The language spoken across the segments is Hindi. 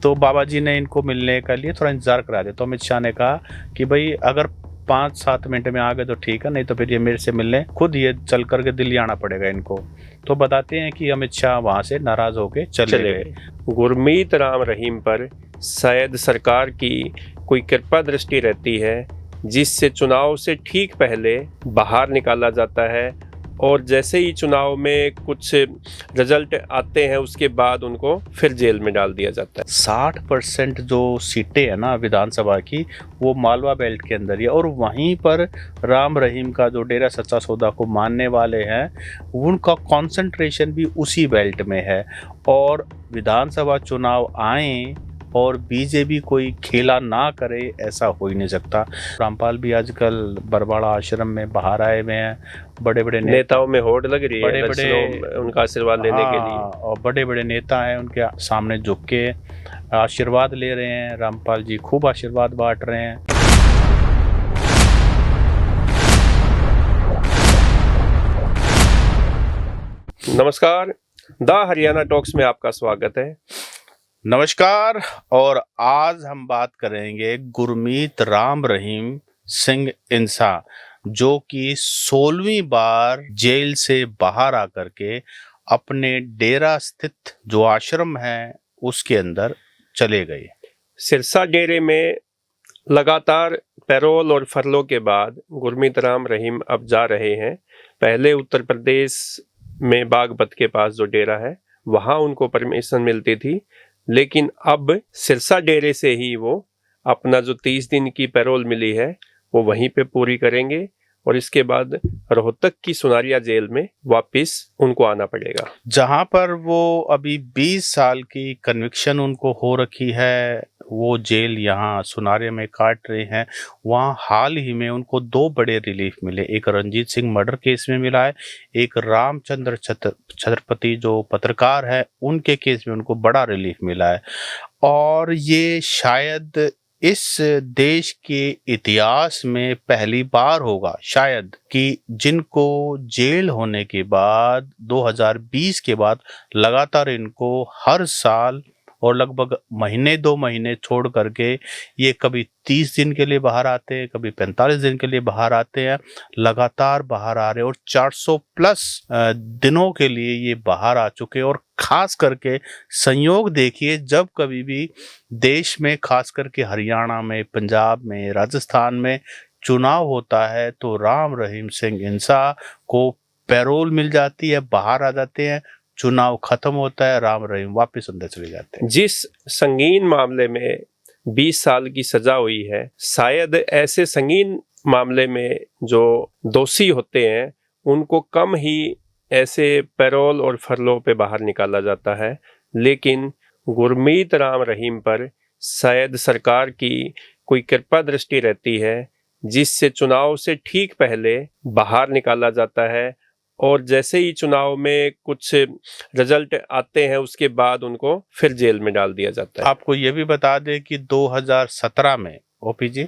तो बाबा जी ने इनको मिलने के लिए थोड़ा इंतजार करा दिया। तो अमित शाह ने कहा कि भाई अगर 5-7 मिनट में आ गए तो ठीक है, नहीं तो फिर ये मेरे से मिलने खुद ये चल करके दिल्ली आना पड़ेगा इनको। तो बताते हैं कि अमित शाह वहां से नाराज होके चले गए। गुरमीत राम रहीम पर शायद सरकार की कोई कृपा दृष्टि रहती है, जिससे चुनाव से ठीक पहले बाहर निकाला जाता है और जैसे ही चुनाव में कुछ रिजल्ट आते हैं उसके बाद उनको फिर जेल में डाल दिया जाता है। 60% जो सीटें हैं ना विधानसभा की, वो मालवा बेल्ट के अंदर ही है। और वहीं पर राम रहीम का जो डेरा सच्चा सौदा को मानने वाले हैं, उनका कंसंट्रेशन भी उसी बेल्ट में है। और विधानसभा चुनाव आए और बीजेपी कोई खेला ना करे, ऐसा हो ही नहीं सकता। रामपाल भी आजकल बरवाड़ा आश्रम में बाहर आए हुए हैं। बड़े बड़े नेताओं में होड़ लग रही है, बड़े बड़े उनका आशीर्वाद लेने के लिए। और बड़े बड़े नेता हैं, उनके सामने झुक के आशीर्वाद ले रहे हैं। रामपाल जी खूब आशीर्वाद बांट रहे हैं। नमस्कार, द हरियाणा टॉक्स में आपका स्वागत है। नमस्कार। और आज हम बात करेंगे गुरमीत राम रहीम सिंह इंसा, जो कि 16वीं बार जेल से बाहर आकर के अपने डेरा स्थित जो आश्रम है उसके अंदर चले गए। सिरसा डेरे में लगातार पैरोल और फरलों के बाद गुरमीत राम रहीम अब जा रहे हैं। पहले उत्तर प्रदेश में बागपत के पास जो डेरा है वहां उनको परमिशन मिलती थी, लेकिन अब सिरसा डेरे से ही वो अपना जो 30 दिन की पैरोल मिली है वो वहीं पे पूरी करेंगे और इसके बाद रोहतक की सुनारिया जेल में वापस उनको आना पड़ेगा, जहां पर वो अभी 20 साल की कन्विक्शन उनको हो रखी है। वो जेल यहाँ सुनारिया में काट रहे हैं। वहाँ हाल ही में उनको 2 बड़े रिलीफ मिले। एक रंजीत सिंह मर्डर केस में मिला है, एक रामचंद्र छत्रपति जो पत्रकार है उनके केस में उनको बड़ा रिलीफ मिला है। और ये शायद इस देश के इतिहास में पहली बार होगा शायद कि जिनको जेल होने के बाद 2020 के बाद लगातार इनको हर साल और लगभग महीने 2 महीने छोड़ करके ये कभी 30 दिन के लिए बाहर आते हैं, कभी 45 दिन के लिए बाहर आते हैं, लगातार बाहर आ रहे हैं। और 400 प्लस दिनों के लिए ये बाहर आ चुके हैं। और खास करके संयोग देखिए, जब कभी भी देश में खास करके हरियाणा में, पंजाब में, राजस्थान में चुनाव होता है तो राम रहीम सिंह इंसा को पैरोल मिल जाती है, बाहर आ जाते हैं। चुनाव खत्म होता है, राम रहीम वापस अंदर चले जाते हैं। जिस संगीन मामले में 20 साल की सजा हुई है, शायद ऐसे संगीन मामले में जो दोषी होते हैं उनको कम ही ऐसे पैरोल और फरलों पे बाहर निकाला जाता है, लेकिन गुरमीत राम रहीम पर शायद सरकार की कोई कृपा दृष्टि रहती है, जिससे चुनाव से ठीक पहले बाहर निकाला जाता है और जैसे ही चुनाव में कुछ रिजल्ट आते हैं उसके बाद उनको फिर जेल में डाल दिया जाता है। आपको ये भी बता दें कि 2017 में ओपी जी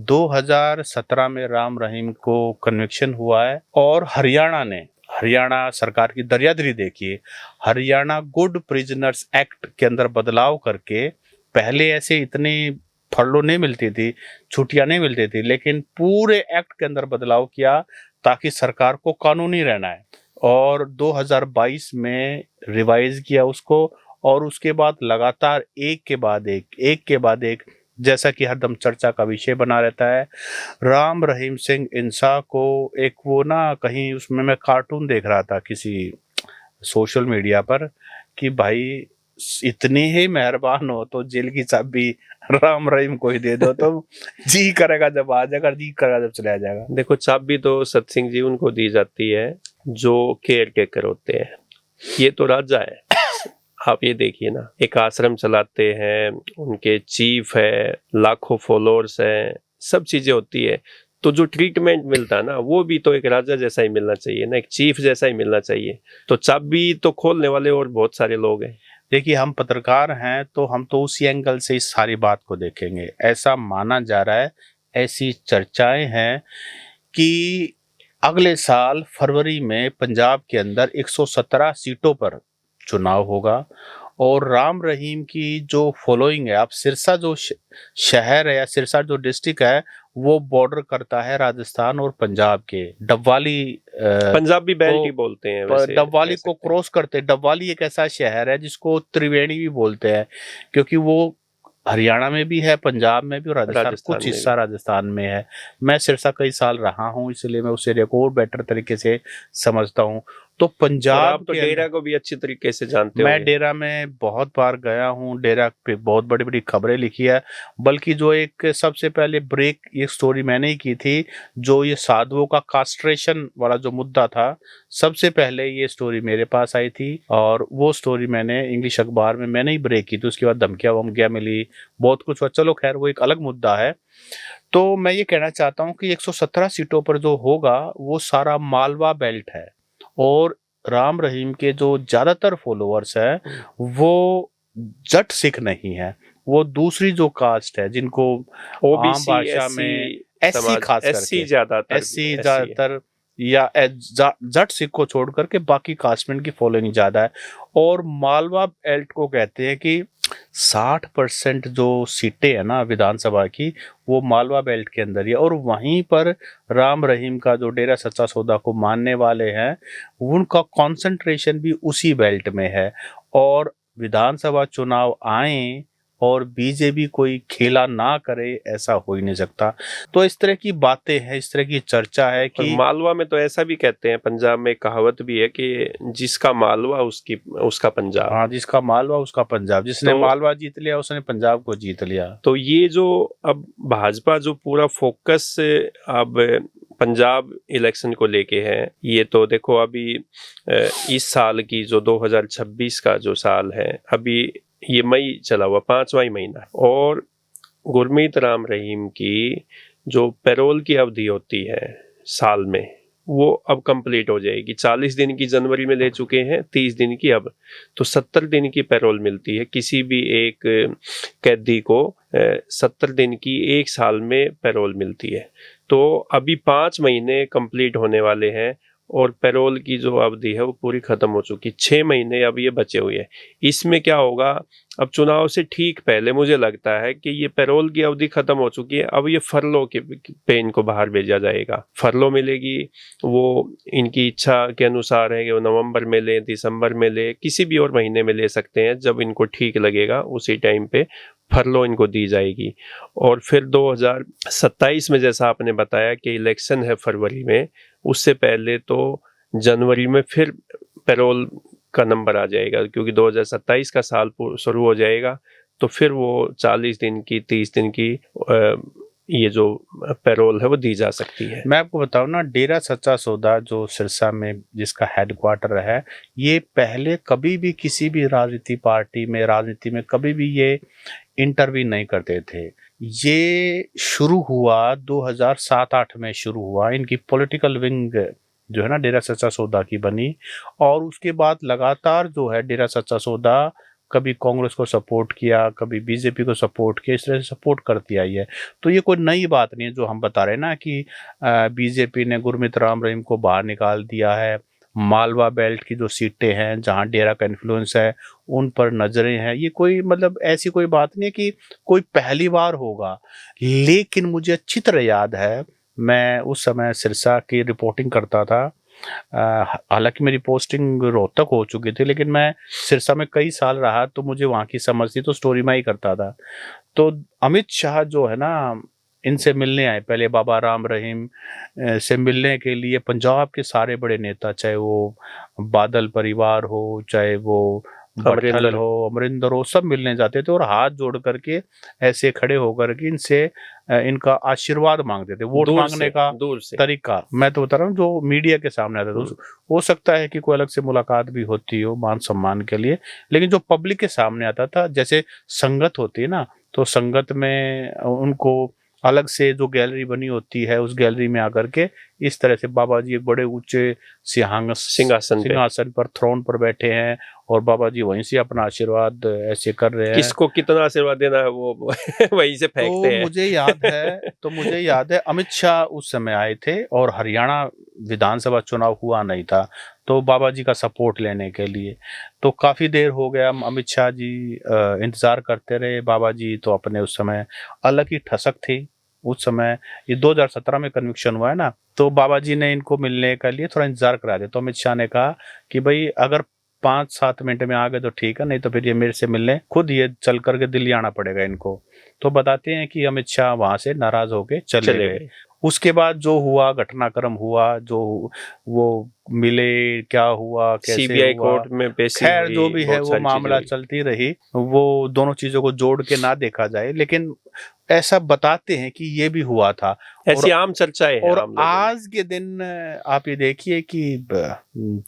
2017 में राम रहीम को कन्विक्शन हुआ है। और हरियाणा सरकार की दरियादरी देखिए। हरियाणा गुड प्रिजनर्स एक्ट के अंदर बदलाव करके, पहले ऐसे इतनी फरलो नहीं मिलती थी, छुट्टियां नहीं मिलती थी, लेकिन पूरे एक्ट के अंदर बदलाव किया ताकि सरकार को कानूनी रहना है। और 2022 में रिवाइज किया उसको। और उसके बाद लगातार एक के बाद एक, जैसा कि हरदम चर्चा का विषय बना रहता है, राम रहीम सिंह इंसा को एक वो ना कहीं उसमें मैं कार्टून देख रहा था किसी सोशल मीडिया पर कि भाई इतने ही मेहरबान हो तो जेल की चाबी राम रहीम को ही दे दो, तो जी करेगा जब आ जाएगा, जी करेगा जब चला जाएगा। देखो, चाबी तो सत सिंह जी उनको दी जाती है जो केयर टेकर होते हैं। ये तो राजा है। आप ये देखिए ना, एक आश्रम चलाते हैं, उनके चीफ है, लाखों फॉलोअर्स हैं, सब चीजें होती है। तो जो ट्रीटमेंट मिलता है ना, वो भी तो एक राजा जैसा ही मिलना चाहिए ना, एक चीफ जैसा ही मिलना चाहिए। तो चाबी तो खोलने वाले और बहुत सारे लोग हैं। देखिए, हम पत्रकार हैं तो हम तो उसी एंगल से इस सारी बात को देखेंगे। ऐसा माना जा रहा है, ऐसी चर्चाएं हैं कि अगले साल फरवरी में पंजाब के अंदर 117 सीटों पर चुनाव होगा। और राम रहीम की जो फॉलोइंग है, आप सिरसा जो शहर है या सिरसा जो डिस्ट्रिक्ट है वो बॉर्डर करता है राजस्थान और पंजाब के। डबवाली पंजाबी बेल्ट ही को बोलते हैं वैसे, डबवाली कह को सकते हैं। क्रॉस करते। डबवाली एक ऐसा शहर है जिसको त्रिवेणी भी बोलते हैं, क्योंकि वो हरियाणा में भी है, पंजाब में भी, और राजस्थान, राजस्थान कुछ में हिस्सा राजस्थान में है। मैं सिरसा कई साल रहा हूँ, इसलिए मैं उस एरिया को और बेटर तरीके से समझता हूँ। तो और पंजाब आप तो के डेरा अंदर को भी अच्छी तरीके से जानते मैं होंगे। डेरा में बहुत बार गया हूँ, डेरा पे बहुत बड़ी बड़ी खबरें लिखी है। बल्कि जो एक सबसे पहले ब्रेक ये स्टोरी मैंने ही की थी, जो ये साधुओं का कास्ट्रेशन वाला जो मुद्दा था, सबसे पहले ये स्टोरी मेरे पास आई थी, और वो स्टोरी मैंने इंग्लिश अखबार में मैंने ही ब्रेक की थी। उसके बाद धमकियां वमकियां मिली, बहुत कुछ हुआ। चलो खैर, वो एक अलग मुद्दा है। तो मैं ये कहना चाहता हूँ कि 117 सीटों पर जो होगा वो सारा मालवा बेल्ट है, और राम रहीम के जो ज्यादातर फॉलोअर्स हैं वो जट सिख नहीं है, वो दूसरी जो कास्ट है जिनको आम ओबीसी, भाषा एससी में एससी, समाज, खास एससी करके ज्यादातर, एससी एससी है। ज्यादातर, या जट सिख को छोड़ करके बाकी कास्टमेंट की फॉलोइंग ज्यादा है। और मालवा बेल्ट को कहते हैं कि 60% जो सीटें है ना विधानसभा की, वो मालवा बेल्ट के अंदर ही है। और वहीं पर राम रहीम का जो डेरा सच्चा सौदा को मानने वाले हैं, उनका कंसंट्रेशन भी उसी बेल्ट में है। और विधानसभा चुनाव आए और बीजेपी कोई खेला ना करे, ऐसा हो ही नहीं सकता। तो इस तरह की बातें हैं, इस तरह की चर्चा है और कि मालवा में तो ऐसा भी कहते हैं, पंजाब में एक कहावत भी है कि जिसका मालवा उसका पंजाब। हाँ, जिसका मालवा उसका पंजाब, जिसने तो मालवा जीत लिया उसने पंजाब को जीत लिया। तो ये जो अब भाजपा जो पूरा फोकस अब पंजाब इलेक्शन को लेके है, ये तो देखो अभी इस साल की जो 2026 का जो साल है, अभी ये मई चला हुआ, 5वां महीना, और गुरमीत राम रहीम की जो पैरोल की अवधि होती है साल में, वो अब कंप्लीट हो जाएगी। 40 दिन की जनवरी में ले चुके हैं, 30 दिन की अब, तो 70 दिन की पैरोल मिलती है किसी भी एक कैदी को। 70 दिन की एक साल में पैरोल मिलती है। तो अभी 5 महीने कंप्लीट होने वाले हैं और पैरोल की जो अवधि है वो पूरी खत्म हो चुकी। 6 महीने अब ये बचे हुए हैं। इसमें क्या होगा, अब चुनाव से ठीक पहले मुझे लगता है कि ये पैरोल की अवधि खत्म हो चुकी है, अब ये फरलो के पे इनको बाहर भेजा जाएगा। फरलो मिलेगी, वो इनकी इच्छा के अनुसार है कि वो नवंबर में ले, दिसंबर में ले, किसी भी और महीने में ले सकते हैं, जब इनको ठीक लगेगा उसी टाइम पे फरलो इनको दी जाएगी। और फिर 2027 में, जैसा आपने बताया कि इलेक्शन है फरवरी में, उससे पहले तो जनवरी में फिर पैरोल का नंबर आ जाएगा, क्योंकि 2027 का साल शुरू हो जाएगा। तो फिर वो 40 दिन की, 30 दिन की ये जो पैरोल है वो दी जा सकती है। मैं आपको बताऊं ना, डेरा सच्चा सौदा जो सिरसा में जिसका हेडक्वार्टर है, ये पहले कभी भी किसी भी राजनीति में कभी भी ये इंटरवीन नहीं करते थे। ये शुरू हुआ 2007-8 में शुरू हुआ, इनकी पॉलिटिकल विंग जो है ना डेरा सच्चा सौदा की बनी। और उसके बाद लगातार जो है डेरा सच्चा सौदा कभी कांग्रेस को सपोर्ट किया, कभी बीजेपी को सपोर्ट किया, इस तरह से सपोर्ट करती आई है। तो ये कोई नई बात नहीं है जो हम बता रहे हैं ना कि बीजेपी ने गुरमीत राम रहीम को बाहर निकाल दिया है। मालवा बेल्ट की जो सीटें हैं जहां डेरा का इन्फ्लुएंस है, उन पर नजरें हैं, ये कोई मतलब ऐसी कोई बात नहीं है कि कोई पहली बार होगा। लेकिन मुझे अच्छी तरह याद है, मैं उस समय सिरसा की रिपोर्टिंग करता था। हालांकि मेरी पोस्टिंग रोहतक हो चुकी थी, लेकिन मैं सिरसा में कई साल रहा, तो मुझे वहाँ की समझ थी, तो स्टोरी मैं ही करता था। तो अमित शाह जो है ना, इनसे मिलने आए पहले, बाबा राम रहीम से मिलने के लिए पंजाब के सारे बड़े नेता, चाहे वो बादल परिवार हो, चाहे वो भट्टल हो, अमरिंदर हो, सब मिलने जाते थे और हाथ जोड़ करके ऐसे खड़े होकर के इनसे इनका आशीर्वाद मांगते थे। वोट मांगने का तरीका मैं तो बता रहा हूँ, जो मीडिया के सामने आता था। हो सकता है कि कोई अलग से मुलाकात भी होती हो मान सम्मान के लिए, लेकिन जो पब्लिक के सामने आता था, जैसे संगत होती है ना, तो संगत में उनको अलग से जो गैलरी बनी होती है, उस गैलरी में आकर के इस तरह से बाबा जी एक बड़े ऊंचे सिंहासन पर, थ्रोन पर बैठे हैं, और बाबा जी वहीं से अपना आशीर्वाद ऐसे कर रहे हैं। किसको कितना आशीर्वाद देना है वो वहीं से फेंकते हैं। मुझे याद है अमित शाह उस समय आए थे और हरियाणा विधानसभा चुनाव हुआ नहीं था, तो बाबा जी का सपोर्ट लेने के लिए। तो काफ़ी देर हो गया, अमित शाह जी इंतज़ार करते रहे। बाबा जी तो अपने उस समय अलग ही ठसक थी। उस समय ये 2017 में कन्विक्शन हुआ है ना, तो बाबा जी ने इनको मिलने के लिए थोड़ा इंतज़ार करा दिया। तो अमित शाह ने कहा कि भाई अगर 5-7 मिनट में आ गए तो ठीक है, नहीं तो फिर ये मेरे से मिलने खुद ये चल करके दिल्ली आना पड़ेगा इनको। तो बताते हैं कि अमित शाह वहाँ से नाराज़ होके चले गए। उसके बाद जो हुआ, घटनाक्रम हुआ, जो वो मिले, क्या हुआ, कैसे सीबीआई हुआ, कोर्ट में पेशी खैर हुई, जो भी है बहुत वो सारी चीजें मामला हुई। चलती रही। वो दोनों चीज़ों को जोड़ के ना देखा जाए, लेकिन ऐसा बताते हैं कि ये भी हुआ था। ऐसी आम चर्चाएं हैं और आम लोगों में। आज के दिन आप ये देखिए कि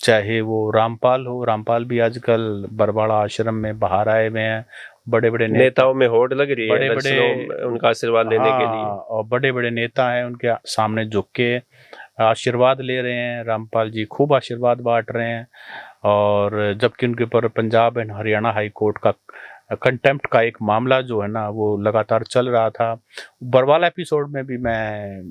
चाहे वो रामपाल हो, रामपाल भी आजकल बरवाड़ा आश्रम में बाहर आए हुए हैं। बड़े-बड़े नेताओं में होड़ लग रही है बड़े-बड़े, दर्शनों में उनका आशीर्वाद लेने के लिए। हाँ, और बड़े-बड़े नेता हैं, उनके सामने झुक के आशीर्वाद ले रहे हैं। रामपाल जी खूब आशीर्वाद बांट रहे हैं। और जबकि उनके ऊपर Punjab and Haryana high court का कंटेम्प्ट का एक मामला जो है ना, वो लगातार चल रहा था। बरवाला एपिसोड में भी मैं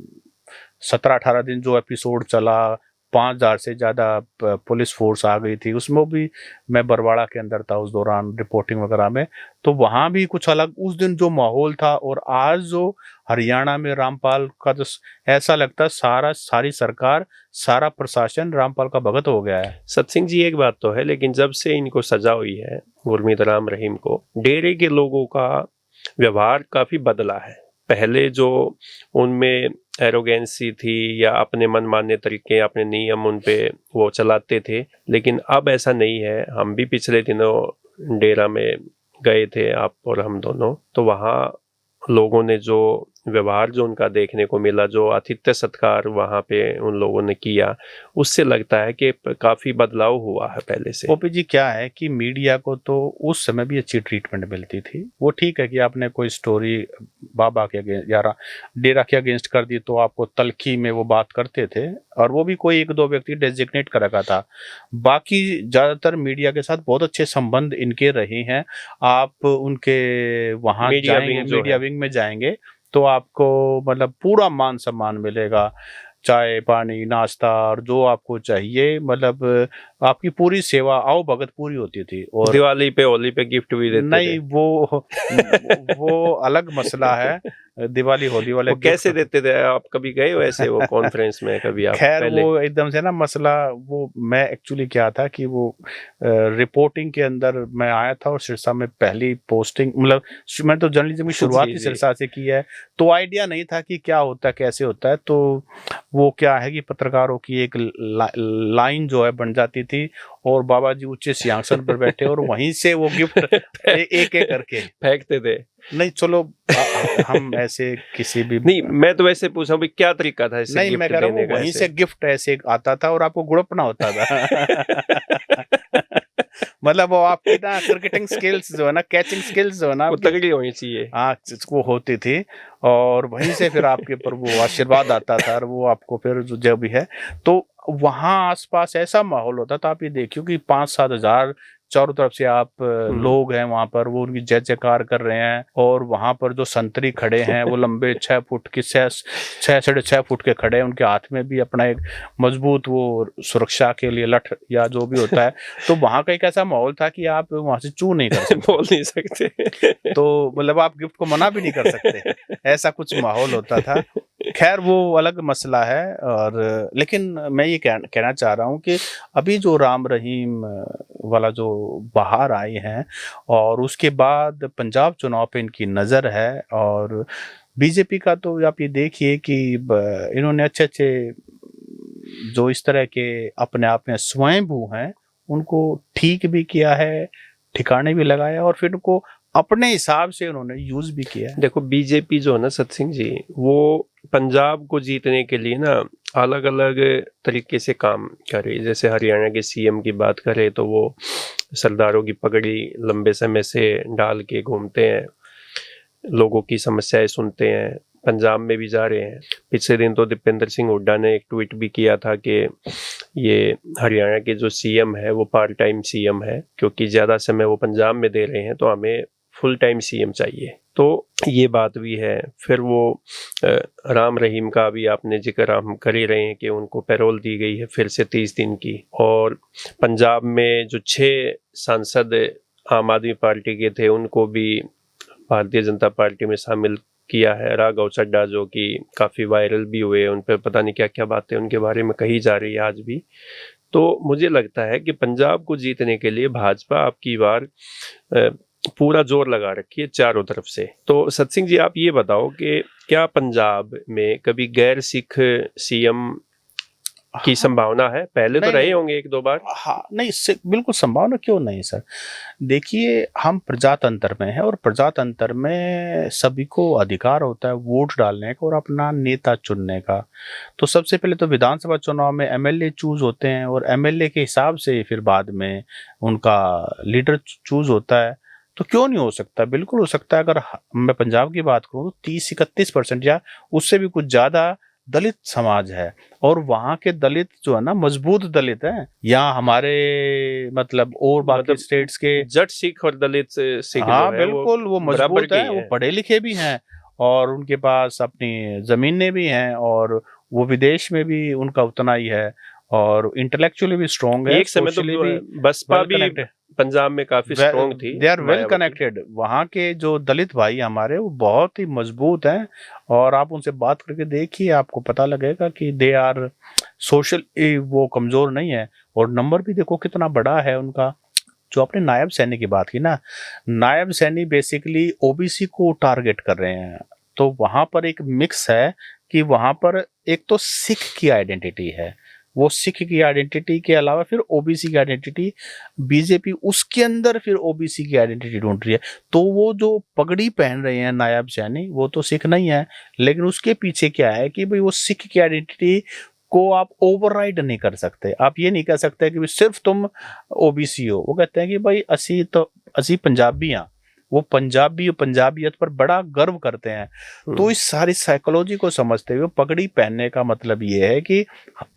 17-18 दिन जो एपिसोड चला, 5000 से ज़्यादा पुलिस फोर्स आ गई थी, उसमें भी मैं बरवाड़ा के अंदर था उस दौरान रिपोर्टिंग वगैरह में। तो वहाँ भी कुछ अलग उस दिन जो माहौल था, और आज जो हरियाणा में रामपाल का जो ऐसा लगता है सारी सरकार, सारा प्रशासन रामपाल का भगत हो गया है। सतसिंह जी, एक बात तो है, लेकिन जब से इनको सजा हुई है गुरमीत राम रहीम को, डेरे के लोगों का व्यवहार काफी बदला है। पहले जो उनमें एरोगेंसी थी या अपने मनमाने तरीके, अपने नियम उन पे वो चलाते थे, लेकिन अब ऐसा नहीं है। हम भी पिछले दिनों डेरा में गए थे, आप और हम दोनों, तो वहाँ लोगों ने जो व्यवहार जो उनका देखने को मिला, जो आतिथ्य सत्कार वहाँ पे उन लोगों ने किया, उससे लगता है कि काफी बदलाव हुआ है पहले से। ओपी जी, क्या है कि मीडिया को तो उस समय भी अच्छी ट्रीटमेंट मिलती थी। वो ठीक है कि आपने कोई स्टोरी बाबा के अगेंस्ट या डेरा के अगेंस्ट कर दी तो आपको तलखी में वो बात करते थे, और वो भी कोई 1-2 व्यक्ति डेजिग्नेट कर रखा था। बाकी ज्यादातर मीडिया के साथ बहुत अच्छे संबंध इनके रहे हैं। आप उनके वहां जाएंगे, मीडिया विंग में जाएंगे, तो आपको मतलब पूरा मान सम्मान मिलेगा। चाय पानी नाश्ता और जो आपको चाहिए, मतलब आपकी पूरी सेवा आओ भगत पूरी होती थी। और दिवाली पे, होली पे गिफ्ट भी देते नहीं, थे। वो अलग मसला है। दिवाली होली वाले वो कैसे देते थे? आप कभी गए हो ऐसे वो कॉन्फ्रेंस में कभी? आप खैर पहले वो एकदम से ना मसला, वो मैं एक्चुअली क्या था कि वो रिपोर्टिंग के अंदर मैं आया था, और सिरसा में पहली पोस्टिंग, मतलब मैं तो जर्नलिज्म की शुरुआत ही सिरसा से की है, तो आइडिया नहीं था कि क्या होता है, कैसे होता है। तो वो क्या है कि पत्रकारों की एक लाइन जो है बन जाती थी, और बाबा जी ऊंचे सिंहासन पर बैठे, और वहीं से वो गिफ्ट एक एक करके फेंकते थे। नहीं चलो, हम ऐसे किसी भी नहीं, मैं तो वैसे पूछा भी क्या तरीका था इससे नहीं, गिफ्ट मैं कह रहा देने हूँ का? वहीं से गिफ्ट ऐसे आता था और आपको गुड़पना होता था। मतलब वो आपकी ना क्रिकेटिंग स्किल्स जो है ना, कैचिंग स्किल्स जो है ना, वो तगड़ी होनी चाहिए। हाँ, वो होती थी, और वहीं से फिर आपके ऊपर वो आशीर्वाद आता था, और वो आपको फिर जो भी है, तो वहाँ आसपास ऐसा माहौल होता था। आप ये देखियो कि 5-7 हजार चारों तरफ से आप लोग हैं वहां पर, वो उनकी जय जयकार कर रहे हैं। और वहां पर जो संतरी खड़े हैं वो लंबे 6 फुट की 6.5 फुट के खड़े हैं, उनके हाथ में भी अपना एक मजबूत वो सुरक्षा के लिए लठ या जो भी होता है। तो वहां का एक ऐसा माहौल था कि आप वहां से चू नहीं कर सकते, बोल नहीं सकते। तो मतलब आप गिफ्ट को मना भी नहीं कर सकते, ऐसा कुछ माहौल होता था। खैर वो अलग मसला है। और लेकिन मैं ये कहना चाह रहा हूँ कि अभी जो राम रहीम वाला जो बाहर आए हैं, और उसके बाद पंजाब चुनाव पे इनकी नज़र है, और बीजेपी का तो आप ये देखिए कि इन्होंने अच्छे जो इस तरह के अपने आप में स्वयंभू हैं, उनको ठीक भी किया है, ठिकाने भी लगाया, और फिर उनको अपने हिसाब से उन्होंने यूज भी किया है। देखो, बीजेपी जो है ना सतसिंह जी, वो पंजाब को जीतने के लिए ना अलग अलग तरीके से काम कर रही है। जैसे हरियाणा के सीएम की बात करें तो वो सरदारों की पगड़ी लंबे समय से डाल के घूमते हैं, लोगों की समस्याएं सुनते हैं। पंजाब में भी जा रहे हैं। पिछले दिन तो दीपेंद्र सिंह हुड्डा ने एक ट्वीट भी किया था कि ये हरियाणा के जो सीएम है वो पार्ट टाइम सीएम है, क्योंकि ज़्यादा समय वो पंजाब में दे रहे हैं, तो हमें फुल टाइम सीएम चाहिए। तो ये बात भी है। फिर वो राम रहीम का भी आपने जिक्र हम कर ही रहे हैं कि उनको पैरोल दी गई है फिर से 30 दिन की। और पंजाब में जो 6 सांसद आम आदमी पार्टी के थे उनको भी भारतीय जनता पार्टी में शामिल किया है। राघव चड्ढा जो कि काफ़ी वायरल भी हुए, उन पर पता नहीं क्या क्या बातें उनके बारे में कही जा रही है आज भी। तो मुझे लगता है कि पंजाब को जीतने के लिए भाजपा आपकी बार पूरा जोर लगा रखी है चारों तरफ से। तो सत्सिंह जी, आप ये बताओ कि क्या पंजाब में कभी गैर सिख सीएम की संभावना है? पहले तो रहे होंगे 1-2 बार। हाँ, नहीं बिल्कुल संभावना क्यों नहीं सर। देखिए, हम प्रजातंत्र में हैं और प्रजातंत्र में सभी को अधिकार होता है वोट डालने का और अपना नेता चुनने का। तो सबसे पहले तो विधानसभा चुनाव में एमएलए चूज होते हैं और एमएलए के हिसाब से फिर बाद में उनका लीडर चूज होता है। तो क्यों नहीं हो सकता, बिल्कुल हो सकता है। अगर मैं पंजाब की बात करूँ तो 30-31% या उससे भी कुछ ज्यादा दलित समाज है और वहाँ के दलित जो है ना मजबूत दलित हैं। यहाँ हमारे मतलब और बाकी स्टेट्स के जट सिख और दलित सिख हाँ जो है बिल्कुल वो मजबूत है, वो पढ़े लिखे भी हैं और उनके पास अपनी जमीनें भी हैं और वो विदेश में भी उनका उतना ही है और इंटेलेक्चुअली भी स्ट्रॉन्ग है। एक समय तो बसपा भी पंजाब में काफी स्ट्रॉन्ग थी। They are well connected. वहाँ के जो दलित भाई हमारे वो बहुत ही मजबूत हैं और आप उनसे बात करके देखिए, आपको पता लगेगा कि दे आर सोशल, वो कमजोर नहीं है। और नंबर भी देखो कितना बड़ा है उनका। जो आपने नायब सैनी की बात की ना, नायब सैनी बेसिकली ओबीसी को टारगेट कर रहे हैं। तो वहां पर एक मिक्स है कि वहां पर एक तो सिख की आइडेंटिटी है, वो सिख की आइडेंटिटी के अलावा फिर ओबीसी की आइडेंटिटी, बीजेपी उसके अंदर फिर ओबीसी की आइडेंटिटी ढूंढ रही है। तो वो जो पगड़ी पहन रहे हैं नायब सैनी, वो तो सिख नहीं है, लेकिन उसके पीछे क्या है कि भाई वो सिख की आइडेंटिटी को आप ओवरराइड नहीं कर सकते। आप ये नहीं कह सकते कि सिर्फ तुम ओबीसी हो। वो कहते हैं कि भाई असी पंजाबी हाँ, वो पंजाबी पंजाबियत पर बड़ा गर्व करते हैं। तो इस सारी साइकोलॉजी को समझते हुए पगड़ी पहनने का मतलब ये है कि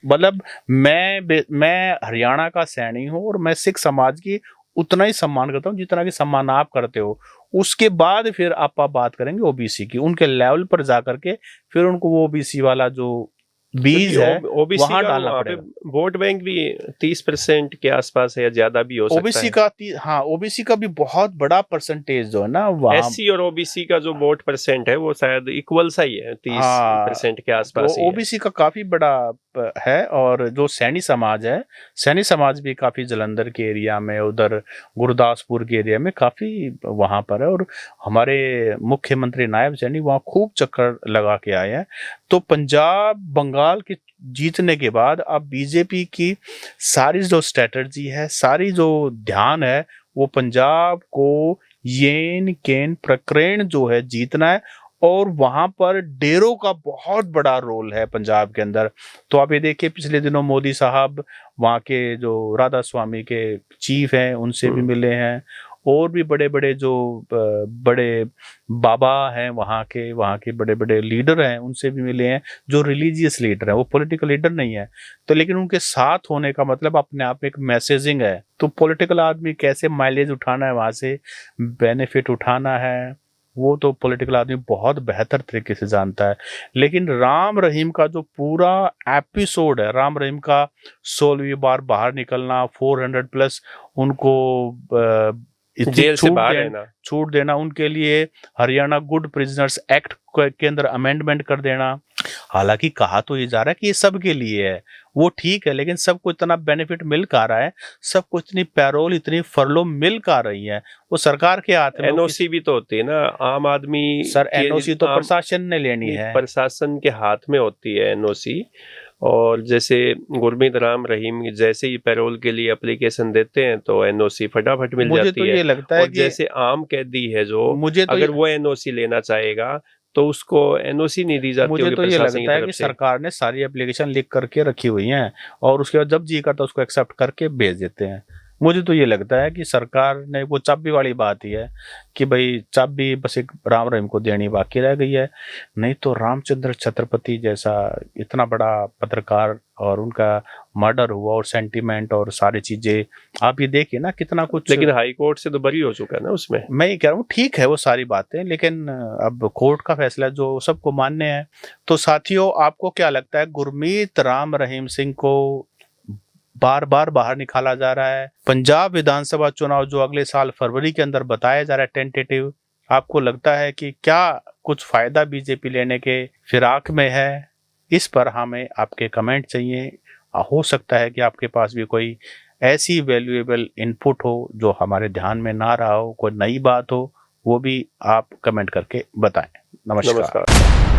मतलब मैं हरियाणा का सैनी हूँ और मैं सिख समाज की उतना ही सम्मान करता हूँ जितना कि सम्मान आप करते हो। उसके बाद फिर आप बात करेंगे ओबीसी की, उनके लेवल पर जाकर के फिर उनको वो ओबीसी वाला जो बीज है वहां डालना पड़ेगा। वोट बैंक भी 30% के आसपास है या ज्यादा भी हो सकता है। ओबीसी का हाँ, ओबीसी का भी बहुत बड़ा परसेंटेज जो है ना वहाँ। एससी और ओबीसी का जो वोट परसेंट है वो शायद इक्वल सा ही है, 30% के आसपास ही है। ओबीसी का काफी बड़ा है। और जो सैनी समाज है, सैनी समाज भी काफी जलंधर के एरिया में, उधर गुरदासपुर के एरिया में काफी वहां पर है। और हमारे मुख्यमंत्री नायब सैनी वहां खूब चक्कर लगा के आए हैं। तो पंजाब बंगाल के जीतने के बाद अब बीजेपी की सारी जो स्ट्रेटजी है, सारी जो ध्यान है, वो पंजाब को येन केन प्रकरण जो है जीतना है। और वहां पर डेरों का बहुत बड़ा रोल है पंजाब के अंदर। तो आप ये देखिए, पिछले दिनों मोदी साहब वहां के जो राधा स्वामी के चीफ हैं उनसे भी मिले हैं और भी बड़े बड़े जो बड़े बाबा हैं वहाँ के बड़े बड़े लीडर हैं उनसे भी मिले हैं, जो रिलीजियस लीडर हैं, वो पॉलिटिकल लीडर नहीं है। तो लेकिन उनके साथ होने का मतलब अपने आप में एक मैसेजिंग है। तो पॉलिटिकल आदमी कैसे माइलेज उठाना है, वहां से बेनिफिट उठाना है, वो तो पॉलिटिकल आदमी बहुत बेहतर तरीके से जानता है। लेकिन राम रहीम का जो पूरा एपिसोड है, राम रहीम का 16वीं बार बाहर निकलना, 400+ उनको जेल से बाहर रहना, छूट देना, उनके लिए हरियाणा गुड प्रिजनर्स एक्ट के अंदर अमेंडमेंट कर देना। हालांकि कहा तो ये जा रहा है कि ये सबके लिए है, वो ठीक है, लेकिन सबको इतना बेनिफिट मिल का रहा है, सबको इतनी पैरोल, इतनी फरलो मिल का रही है, वो सरकार के हाथ में। एनओसी भी तो होती है ना, आम आदमी सर एनओसी तो प्रशासन ने लेनी है, प्रशासन के हाथ में होती है एनओसी। और जैसे गुरमीत राम रहीम जैसे ही पैरोल के लिए एप्लीकेशन देते हैं तो एनओसी फटाफट मिल जाती तो है। ये लगता है और जैसे आम कैदी है जो, मुझे तो अगर वो एनओसी लेना चाहेगा तो उसको एनओसी नहीं दी जाती। मुझे तो ये लगता है कि सरकार ने सारी एप्लीकेशन लिख करके रखी हुई हैं और उसके बाद जब जी करता उसको एक्सेप्ट करके भेज देते हैं। मुझे तो ये लगता है कि सरकार ने वो चाबी वाली बात ही है कि भाई चाबी बस एक राम रहीम को देनी बाकी रह गई है, नहीं तो रामचंद्र छत्रपति जैसा इतना बड़ा पत्रकार और उनका मर्डर हुआ और सेंटीमेंट और सारी चीजें आप ये देखिए ना कितना कुछ। लेकिन हाई कोर्ट से तो बरी हो चुका है ना उसमें। मैं ये कह रहा हूँ ठीक है वो सारी बातें, लेकिन अब कोर्ट का फैसला जो सबको मानने हैं। तो साथियों आपको क्या लगता है, गुरमीत राम रहीम सिंह को बार बार बाहर निकाला जा रहा है, पंजाब विधानसभा चुनाव जो अगले साल फरवरी के अंदर बताया जा रहा है टेंटेटिव, आपको लगता है कि क्या कुछ फायदा बीजेपी लेने के फिराक में है? इस पर हमें आपके कमेंट चाहिए। हो सकता है कि आपके पास भी कोई ऐसी वैल्यूएबल इनपुट हो जो हमारे ध्यान में ना रहा हो, कोई नई बात हो, वो भी आप कमेंट करके बताएं। नमस्कार।